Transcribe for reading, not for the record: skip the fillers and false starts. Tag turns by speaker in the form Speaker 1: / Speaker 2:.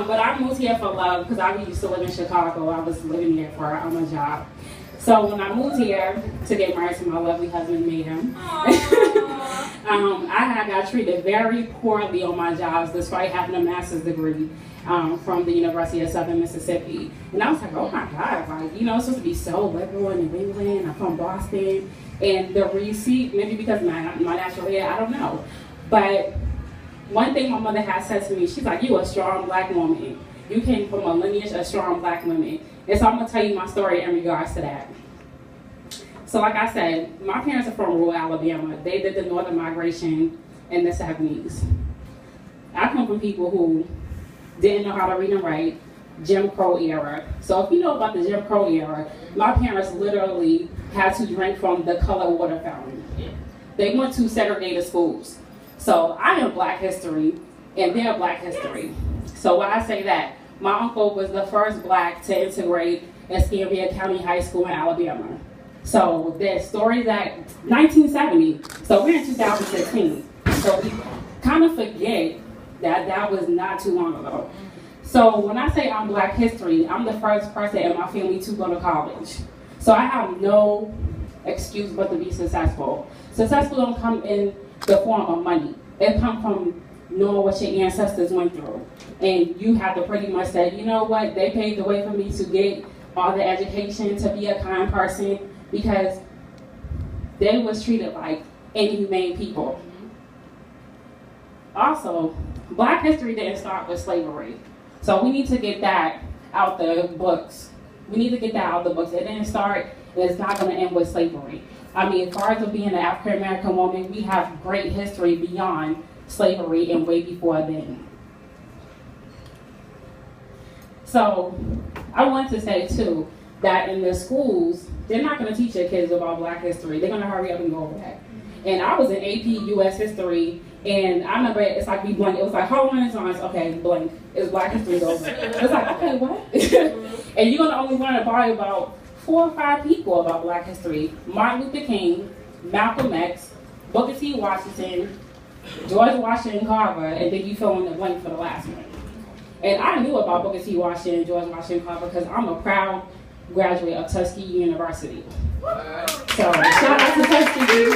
Speaker 1: But I moved here for love because I used to live in Chicago. I was living there for a job. So when I moved here to get married to my lovely husband, Mayhem, I got treated very poorly on my jobs despite having a master's degree from the University of Southern Mississippi. And I was like, oh my God, like, you know, it's supposed to be so liberal in New England. I'm from Boston. And the receipt, maybe because my natural hair, I don't know. But one thing my mother has said to me, she's like, you a strong black woman. You came from a lineage of strong black women. And so I'm going to tell you my story in regards to that. So like I said, my parents are from rural Alabama. They did the northern migration in the 70s. I come from people who didn't know how to read and write, Jim Crow era. So if you know about the Jim Crow era, my parents literally had to drink from the colored water fountain. They went to segregated schools. So I am Black history, and they're Black history. So when I say that, my uncle was the first Black to integrate at Escambia County High School in Alabama. So there's stories at 1970. So we're in 2016. So we kind of forget that that was not too long ago. So when I say I'm Black history, I'm the first person in my family to go to college. So I have no excuse but to be successful. Successful don't come in the form of money. It comes from knowing what your ancestors went through. And you have to pretty much say, you know what, they paved the way for me to get all the education, to be a kind person, because they was treated like inhumane people. Also, Black history didn't start with slavery. So we need to get that out the books. We need to get that out the books. It didn't start, it's not going to end with slavery. I mean, as far as being an African American woman, we have great history beyond slavery and way before then. So I want to say too, that in the schools, they're not going to teach your kids about Black history. They're going to hurry up and go over that. And I was in AP US history, and I remember it's like we blank. It was like, how long is on? Okay, blank. It's Black history over. It's like, okay, what? And you're going to only learn about 4 or 5 people about Black history. Martin Luther King, Malcolm X, Booker T. Washington, George Washington Carver, and then you fill in the blank for the last one. And I knew about Booker T. Washington, George Washington Carver, because I'm a proud graduate of Tuskegee University. So shout out to Tuskegee.